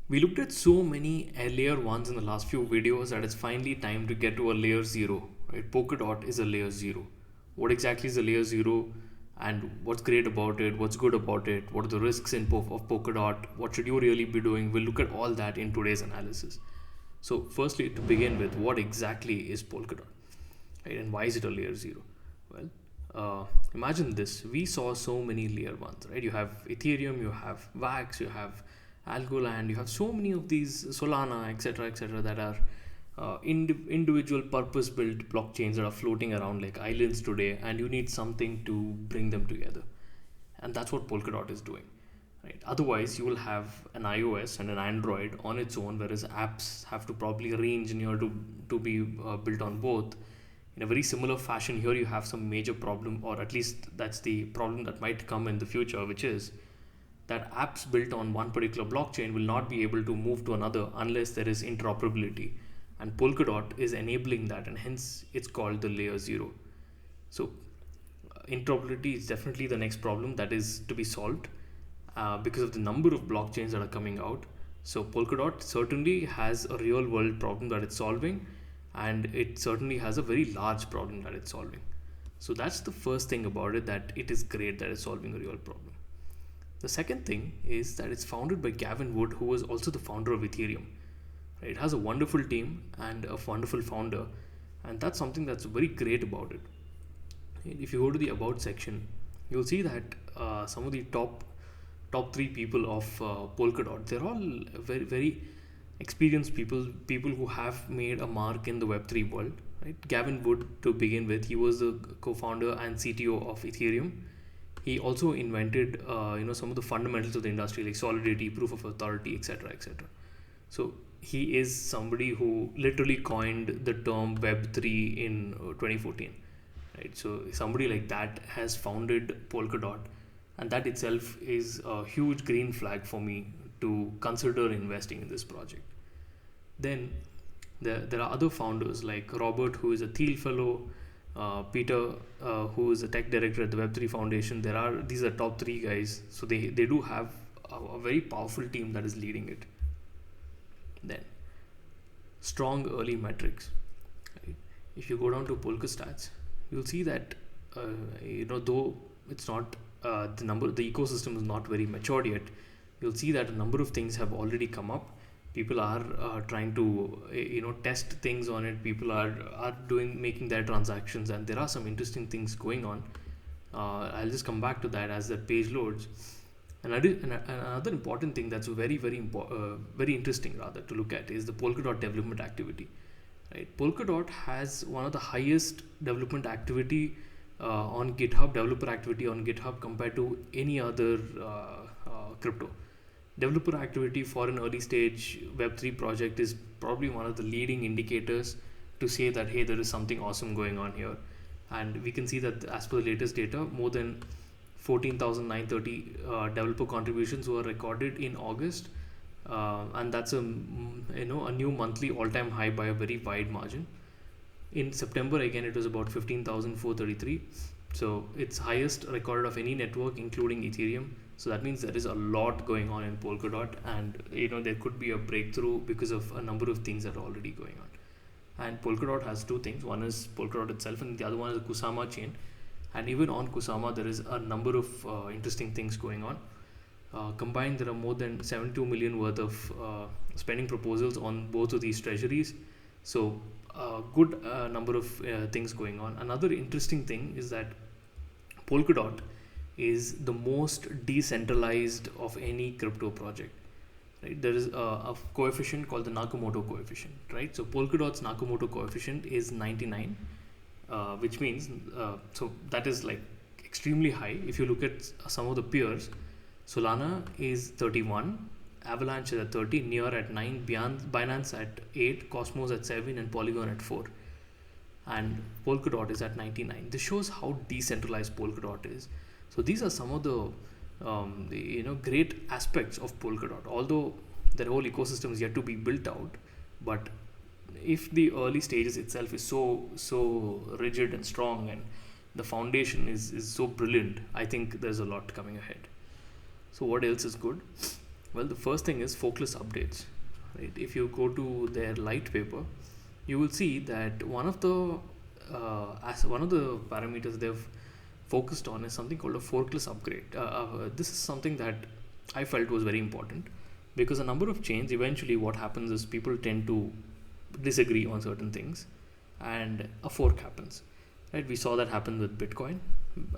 We looked at so many layer ones in the last few videos that it's finally time to get to a layer zero. Right? Polkadot is a layer zero. What exactly is a layer zero, and what's great about it? What's good about it? What are the risks of Polkadot? What should you really be doing? We'll look at all that in today's analysis. So, firstly, to begin with, what exactly is Polkadot, right? And why is it a layer zero? Well, imagine this. We saw so many layer ones, right? You have Ethereum, you have Wax, you have Algorand, you have so many of these Solana, etc., that are individual purpose-built blockchains that are floating around like islands today, and you need something to bring them together, and that's what Polkadot is doing. Right? Otherwise, you will have an iOS and an Android on its own, whereas apps have to probably re-engineer to be built on both. In a very similar fashion, here you have some major problem, or at least that's the problem that might come in the future, which is that apps built on one particular blockchain will not be able to move to another unless there is interoperability. And Polkadot is enabling that, and hence it's called the layer zero. So, interoperability is definitely the next problem that is to be solved because of the number of blockchains that are coming out. So, Polkadot certainly has a real world problem that it's solving, and it certainly has a very large problem that it's solving. So, that's the first thing about it, that it is great that it's solving a real problem. The second thing is that it's founded by Gavin Wood, who was also the founder of Ethereum. Right? It has a wonderful team and a wonderful founder, and that's something that's very great about it. If you go to the about section, you'll see that some of the top three people of Polkadot, they're all very experienced people who have made a mark in the Web3 world. Right? Gavin Wood, to begin with, he was the co-founder and CTO of Ethereum. He also invented some of the fundamentals of the industry like solidity, proof of authority, etc. So he is somebody who literally coined the term Web3 in 2014. Right? So somebody like that has founded Polkadot, and that itself is a huge green flag for me to consider investing in this project. Then there are other founders like Robert, who is a Thiel Fellow, Peter, who is a tech director at the Web3 Foundation. These are top three guys, so they do have a very powerful team that is leading it. Then strong early metrics. Right? If you go down to Polka stats, you'll see that though it's not the ecosystem is not very matured yet, you'll see that a number of things have already come up. People are trying to test things on it. People are making their transactions, and there are some interesting things going on. I'll just come back to that as that page loads. Another important thing that's very interesting rather to look at is the Polkadot development activity. Right? Polkadot has one of the highest development activity on GitHub, developer activity on GitHub compared to any other crypto. Developer activity for an early stage Web3 project is probably one of the leading indicators to say that, hey, there is something awesome going on here. And we can see that as per the latest data, more than 14,930 developer contributions were recorded in August, and that's a new monthly all-time high by a very wide margin. In September, again, it was about 15,433. So it's highest recorded of any network, including Ethereum. So that means there is a lot going on in Polkadot, and there could be a breakthrough because of a number of things that are already going on. And Polkadot has two things. One is Polkadot itself, and the other one is the Kusama chain. And even on Kusama, there is a number of interesting things going on. Combined, there are more than 72 million worth of spending proposals on both of these treasuries. So a good number of things going on. Another interesting thing is that Polkadot is the most decentralized of any crypto project. Right? There is a coefficient called the Nakamoto coefficient. Right? So Polkadot's Nakamoto coefficient is 99, which means so that is like extremely high. If you look at some of the peers, Solana is 31, Avalanche is at 30, Near at 9, Binance at 8, Cosmos at 7, and Polygon at 4. And Polkadot is at 99. This shows how decentralized Polkadot is. So these are some of the great aspects of Polkadot. Although the whole ecosystem is yet to be built out, but if the early stages itself is so rigid and strong, and the foundation is so brilliant, I think there's a lot coming ahead. So what else is good? Well, the first thing is forkless updates. Right? If you go to their light paper, you will see that one of the parameters they've focused on is something called a forkless upgrade. This is something that I felt was very important because a number of chains, eventually what happens is people tend to disagree on certain things and a fork happens. Right? We saw that happen with Bitcoin,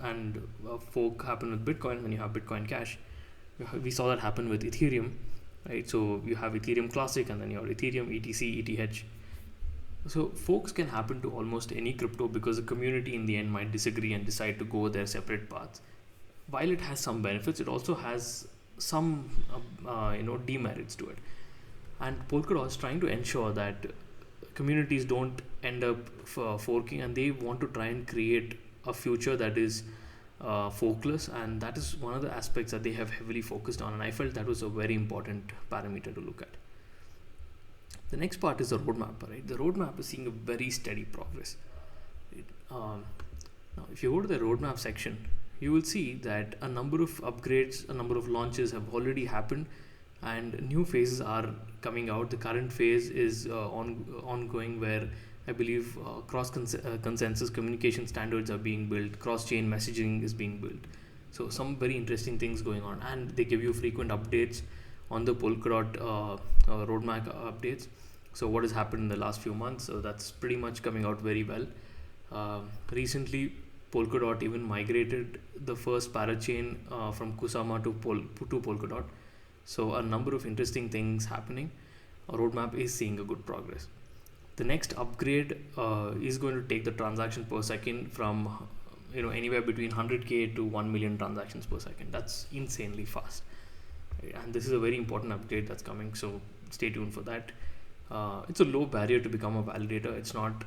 and a fork happened with Bitcoin when you have Bitcoin Cash. We saw that happen with Ethereum, right? So you have Ethereum Classic and then your Ethereum, ETC, ETH. So forks can happen to almost any crypto because the community in the end might disagree and decide to go their separate paths. While it has some benefits, it also has some demerits to it. And Polkadot is trying to ensure that communities don't end up forking, and they want to try and create a future that is forkless, and that is one of the aspects that they have heavily focused on, and I felt that was a very important parameter to look at. The next part is the roadmap, right? The roadmap is seeing a very steady progress. Right? Now, if you go to the roadmap section, you will see that a number of upgrades, a number of launches have already happened, and new phases are coming out. The current phase is ongoing, where I believe consensus communication standards are being built, cross-chain messaging is being built. So some very interesting things going on, and they give you frequent updates on the Polkadot roadmap updates. So what has happened in the last few months? So that's pretty much coming out very well. Recently, Polkadot even migrated the first parachain from Kusama to Polkadot. So a number of interesting things happening. Our roadmap is seeing a good progress. The next upgrade is going to take the transaction per second from anywhere between 100k to 1 million transactions per second. That's insanely fast, and this is a very important upgrade that's coming. So stay tuned for that. It's a low barrier to become a validator. It's not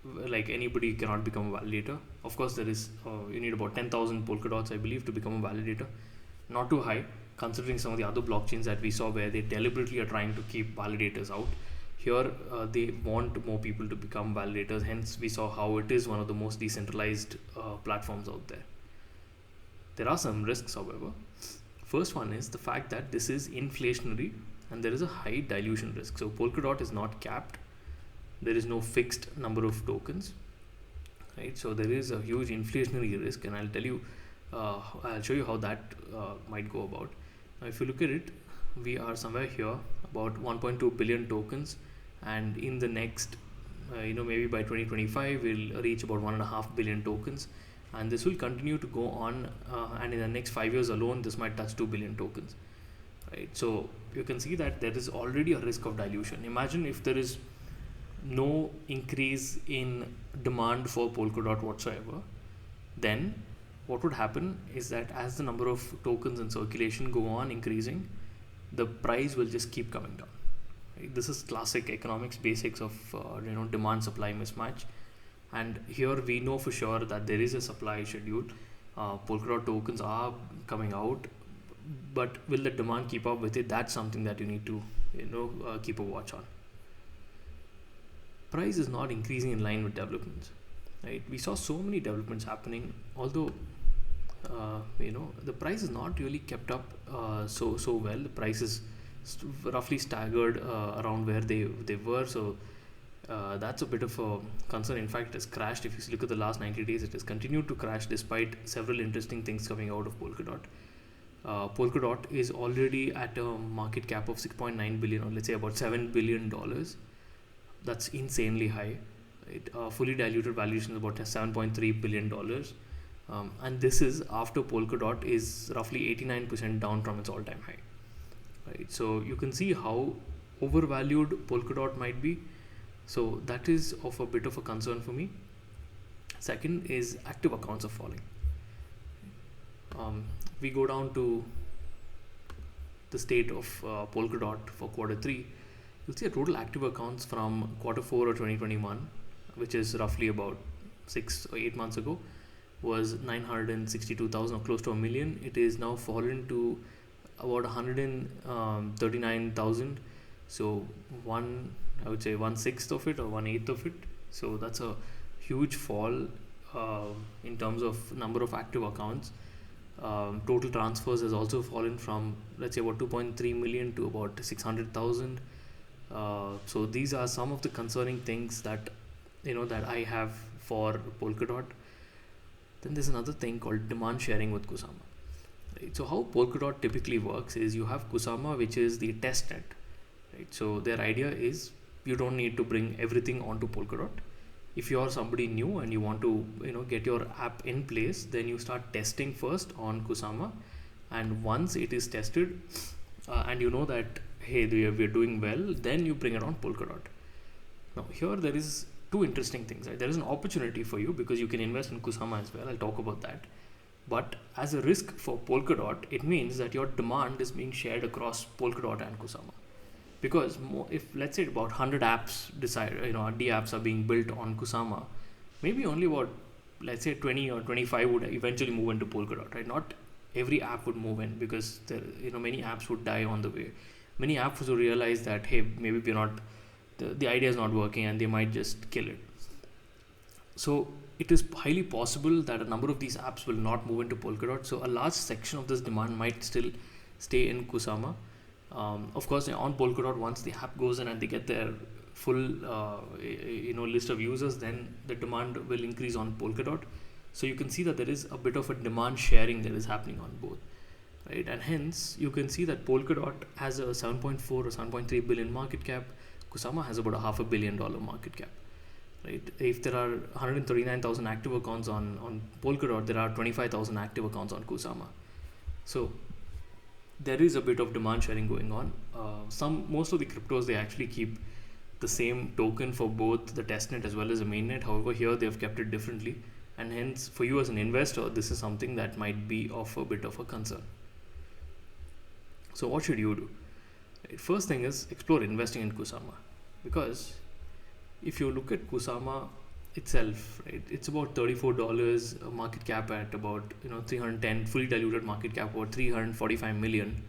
like anybody cannot become a validator. Of course, there is you need about 10,000 Polkadots, I believe, to become a validator. Not too high, considering some of the other blockchains that we saw where they deliberately are trying to keep validators out. Here, they want more people to become validators. Hence, we saw how it is one of the most decentralized platforms out there. There are some risks, however. First one is the fact that this is inflationary and there is a high dilution risk. So Polkadot is not capped. There is no fixed number of tokens, right? So there is a huge inflationary risk, and I'll tell you, I'll show you how that might go about. Now, if you look at it, we are somewhere here about 1.2 billion tokens, and in the next, maybe by 2025, we'll reach about 1.5 billion tokens, and this will continue to go on. And in the next 5 years alone, this might touch 2 billion tokens, right? So you can see that there is already a risk of dilution. Imagine if there is no increase in demand for Polkadot whatsoever, then what would happen is that as the number of tokens in circulation go on increasing, the price will just keep coming down. Right? This is classic economics basics of demand supply mismatch, and here we know for sure that there is a supply schedule. Polkadot tokens are coming out, but will the demand keep up with it? That's something that you need to keep a watch on. Price is not increasing in line with developments, right? We saw so many developments happening, although the price is not really kept up so well. The price is roughly staggered around where they were. So that's a bit of a concern. In fact, it has crashed. If you look at the last 90 days, it has continued to crash despite several interesting things coming out of Polkadot. Polkadot is already at a market cap of 6.9 billion, or let's say about $7 billion. That's insanely high. Right? Fully diluted valuation is about $7.3 billion. And this is after Polkadot is roughly 89% down from its all-time high. Right? So you can see how overvalued Polkadot might be. So that is of a bit of a concern for me. Second is active accounts are falling. We go down to the state of Polkadot for Q3. You'll see a total active accounts from Q4 of 2021, which is roughly about 6 or 8 months ago, was 962,000 or close to a million. It is now fallen to about 139,000. So I would say 1/6 of it or 1/8 of it. So that's a huge fall in terms of number of active accounts. Total transfers has also fallen from, let's say, about 2.3 million to about 600,000. So these are some of the concerning things that that I have for Polkadot. Then there's another thing called demand sharing with Kusama. Right? So how Polkadot typically works is you have Kusama, which is the test net. Right? So their idea is you don't need to bring everything onto Polkadot. If you're somebody new and you want to get your app in place, then you start testing first on Kusama, and once it is tested and you know that hey, we're doing well, then you bring it on Polkadot. Now here there is two interesting things. Right? There is an opportunity for you because you can invest in Kusama as well. I'll talk about that. But as a risk for Polkadot, it means that your demand is being shared across Polkadot and Kusama. Because if let's say about 100 apps D apps are being built on Kusama, maybe only about, let's say, 20 or 25 would eventually move into Polkadot, right? Not every app would move in because many apps would die on the way. Many apps will realize that hey, maybe we're not, the idea is not working, and they might just kill it. So it is highly possible that a number of these apps will not move into Polkadot. So a large section of this demand might still stay in Kusama. Of course, on Polkadot, once the app goes in and they get their full list of users, then the demand will increase on Polkadot. So you can see that there is a bit of a demand sharing that is happening on both, right? And hence you can see that Polkadot has a 7.4 or 7.3 billion market cap. Kusama has about a $500 million market cap, right? If there are 139,000 active accounts on Polkadot, there are 25,000 active accounts on Kusama. So there is a bit of demand sharing going on. Most of the cryptos, they actually keep the same token for both the testnet as well as the mainnet. However, here they have kept it differently, and hence for you as an investor, this is something that might be of a bit of a concern. So what should you do? Right, first thing is explore investing in Kusama, because if you look at Kusama itself, right, it's about $34, market cap at about 310, fully diluted market cap about 345 million.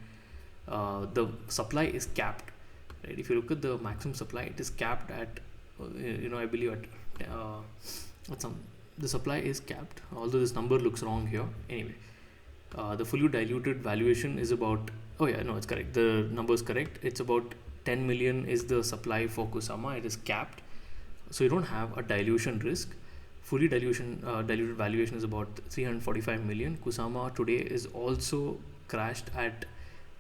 The supply is capped, right? If you look at the maximum supply, it is capped at I believe at the supply is capped, although this number looks wrong here. Anyway, the fully diluted valuation is about, it's correct, the number is correct, it's about 10 million is the supply for Kusama. It is capped, so you don't have a dilution risk. Fully diluted valuation is about 345 million. Kusama today is also crashed at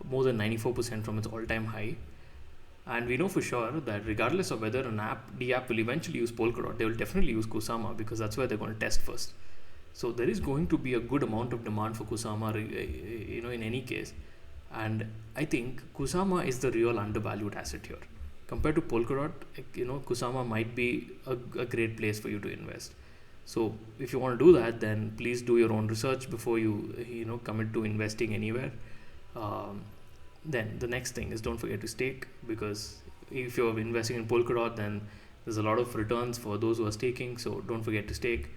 more than 94% from its all-time high, and we know for sure that regardless of whether an D app will eventually use Polkadot, they will definitely use Kusama because that's where they're going to test first. So there is going to be a good amount of demand for Kusama, in any case. And I think Kusama is the real undervalued asset here. Compared to Polkadot, Kusama might be a great place for you to invest. So if you want to do that, then please do your own research before you commit to investing anywhere. Then the next thing is don't forget to stake, because if you're investing in Polkadot, then there's a lot of returns for those who are staking. So don't forget to stake.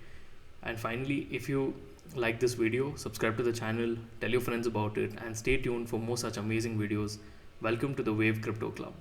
And finally, if you like this video, subscribe to the channel, tell your friends about it, and stay tuned for more such amazing videos. Welcome to the Wave Crypto Club.